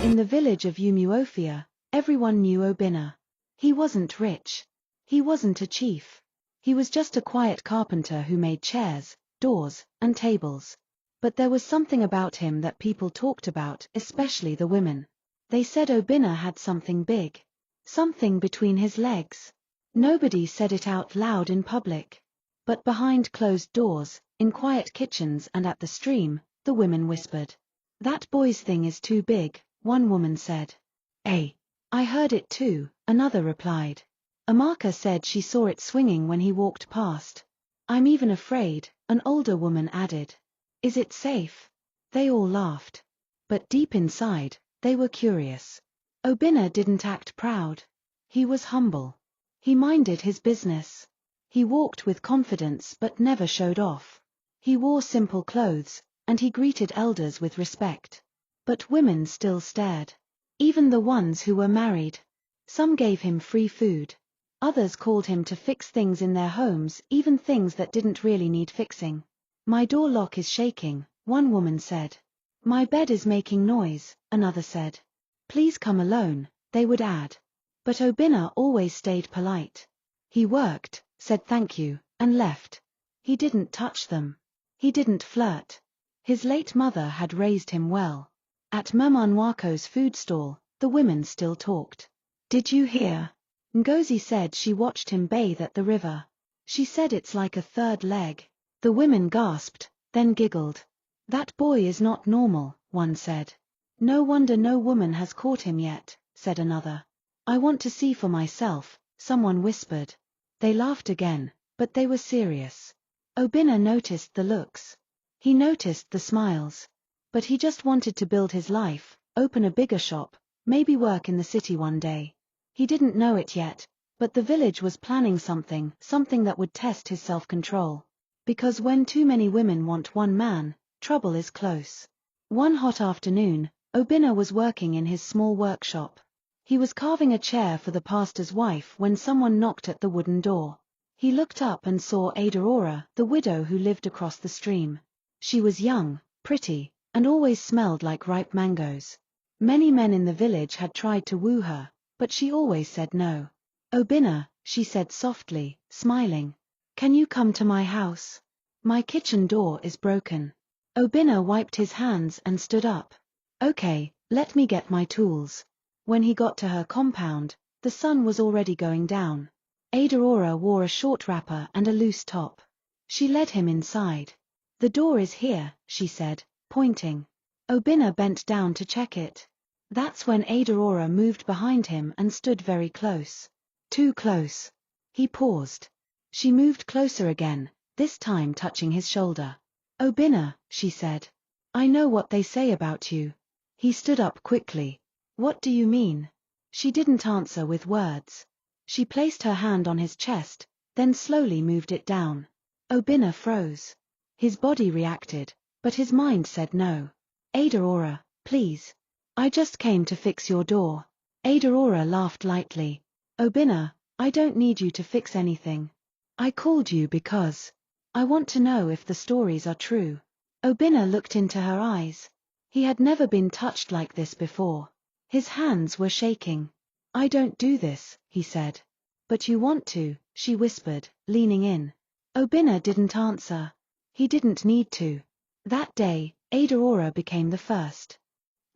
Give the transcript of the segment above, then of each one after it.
In the village of Umuofia, everyone knew Obinna. He wasn't rich. He wasn't a chief. He was just a quiet carpenter who made chairs, doors, and tables. But there was something about him that people talked about, especially the women. They said Obinna had something big. Something between his legs. Nobody said it out loud in public. But behind closed doors, in quiet kitchens and at the stream, the women whispered. "That boy's thing is too big," one woman said. I heard it too," another replied. Amaka said she saw it swinging when he walked past. "I'm even afraid," an older woman added. "Is it safe?" They all laughed. But deep inside, they were curious. Obinna didn't act proud. He was humble. He minded his business. He walked with confidence but never showed off. He wore simple clothes, and he greeted elders with respect. But women still stared. Even the ones who were married. Some gave him free food. Others called him to fix things in their homes, even things that didn't really need fixing. "My door lock is shaking," one woman said. "My bed is making noise," another said. "Please come alone," they would add. But Obinna always stayed polite. He worked, said thank you, and left. He didn't touch them. He didn't flirt. His late mother had raised him well. At Mamanwako's food stall, the women still talked. "Did you hear?" Ngozi said she watched him bathe at the river. She said it's like a third leg. The women gasped, then giggled. "That boy is not normal," one said. "No wonder no woman has caught him yet," said another. "I want to see for myself," someone whispered. They laughed again, but they were serious. Obinna noticed the looks. He noticed the smiles. But he just wanted to build his life, open a bigger shop, maybe work in the city one day. He didn't know it yet, but the village was planning something that would test his self-control. Because when too many women want one man, trouble is close. One hot afternoon, Obinna was working in his small workshop. He was carving a chair for the pastor's wife when someone knocked at the wooden door. He looked up and saw Aurora, the widow who lived across the stream. She was young, pretty, and always smelled like ripe mangoes. Many men in the village had tried to woo her, but she always said no. "Obinna," she said softly, smiling. "Can you come to my house? My kitchen door is broken." Obinna wiped his hands and stood up. "Okay, let me get my tools." When he got to her compound, the sun was already going down. Aurora wore a short wrapper and a loose top. She led him inside. "The door is here," she said, pointing. Obinna bent down to check it. That's when Aurora moved behind him and stood very close. Too close. He paused. She moved closer again, this time touching his shoulder. "Obinna," she said. "I know what they say about you." He stood up quickly. "What do you mean?" She didn't answer with words. She placed her hand on his chest, then slowly moved it down. Obinna froze. His body reacted, but his mind said no. "Aurora, please. I just came to fix your door." Aurora laughed lightly. "Obinna, I don't need you to fix anything. I called you because I want to know if the stories are true." Obinna looked into her eyes. He had never been touched like this before. His hands were shaking. "I don't do this," he said. "But you want to," she whispered, leaning in. Obinna didn't answer. He didn't need to. That day, Aurora became the first.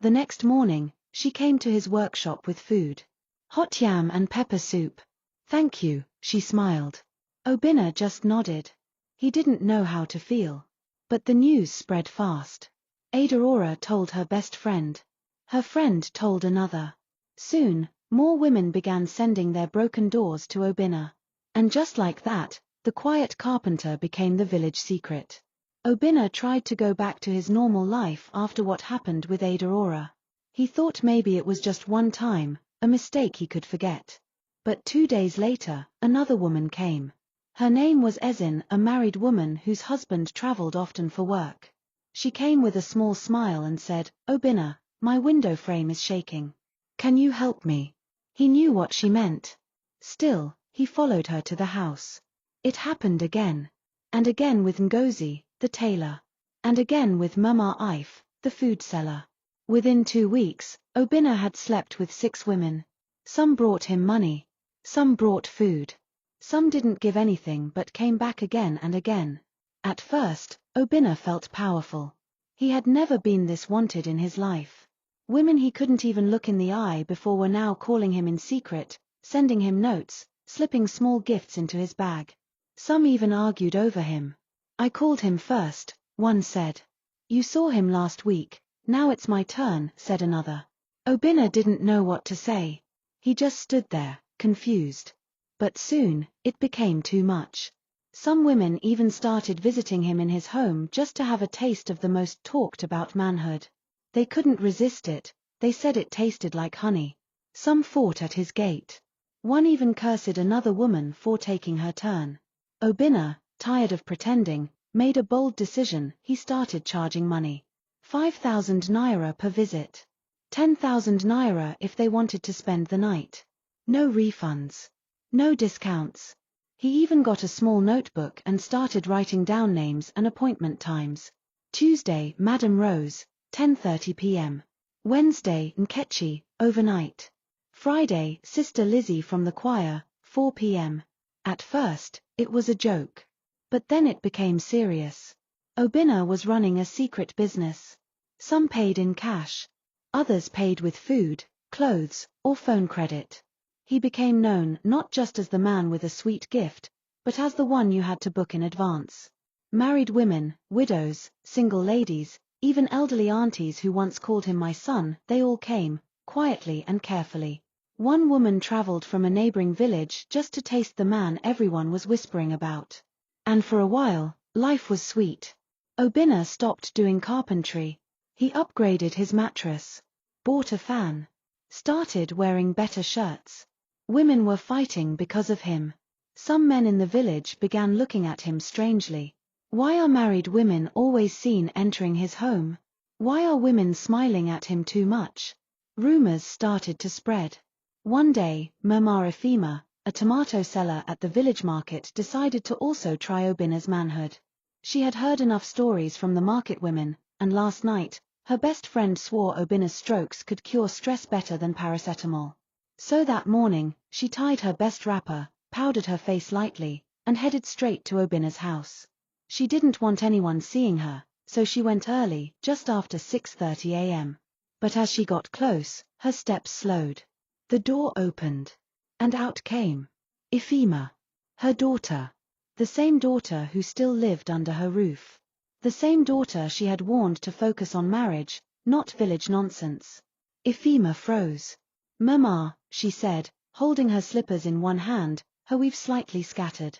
The next morning, she came to his workshop with food. "Hot yam and pepper soup." "Thank you," she smiled. Obinna just nodded. He didn't know how to feel. But the news spread fast. Aurora told her best friend. Her friend told another. Soon, more women began sending their broken doors to Obinna. And just like that, the quiet carpenter became the village secret. Obinna tried to go back to his normal life after what happened with Aurora. He thought maybe it was just one time, a mistake he could forget. But 2 days later, another woman came. Her name was Ezin, a married woman whose husband traveled often for work. She came with a small smile and said, "Obinna, my window frame is shaking. Can you help me?" He knew what she meant. Still, he followed her to the house. It happened again. And again with Ngozi, the tailor. And again with Mama Ife, the food seller. Within 2 weeks, Obinna had slept with 6 women. Some brought him money. Some brought food. Some didn't give anything but came back again and again. At first, Obinna felt powerful. He had never been this wanted in his life. Women he couldn't even look in the eye before were now calling him in secret, sending him notes, slipping small gifts into his bag. Some even argued over him. "I called him first," one said. "You saw him last week, now it's my turn," said another. Obinna didn't know what to say. He just stood there, confused. But soon, it became too much. Some women even started visiting him in his home just to have a taste of the most talked about manhood. They couldn't resist it, they said it tasted like honey. Some fought at his gate. One even cursed another woman for taking her turn. Obinna, tired of pretending, made a bold decision. He started charging money. 5,000 naira per visit. 10,000 naira if they wanted to spend the night. No refunds. No discounts. He even got a small notebook and started writing down names and appointment times. Tuesday, Madam Rose, 10:30 p.m. Wednesday, Nkechi, overnight. Friday, Sister Lizzie from the choir, 4 p.m. At first, it was a joke. But then it became serious. Obinna was running a secret business. Some paid in cash. Others paid with food, clothes, or phone credit. He became known not just as the man with a sweet gift, but as the one you had to book in advance. Married women, widows, single ladies, even elderly aunties who once called him my son, they all came, quietly and carefully. One woman traveled from a neighboring village just to taste the man everyone was whispering about. And for a while, life was sweet. Obinna stopped doing carpentry. He upgraded his mattress. Bought a fan. Started wearing better shirts. Women were fighting because of him. Some men in the village began looking at him strangely. Why are married women always seen entering his home? Why are women smiling at him too much? Rumors started to spread. One day, Mama Efima, a tomato seller at the village market, decided to also try Obinna's manhood. She had heard enough stories from the market women, and last night, her best friend swore Obinna's strokes could cure stress better than paracetamol. So that morning, she tied her best wrapper, powdered her face lightly, and headed straight to Obinna's house. She didn't want anyone seeing her, so she went early, just after 6:30 a.m. But as she got close, her steps slowed. The door opened. And out came Efima. Her daughter. The same daughter who still lived under her roof. The same daughter she had warned to focus on marriage, not village nonsense. Efima froze. "Mama," she said, holding her slippers in one hand, her weave slightly scattered.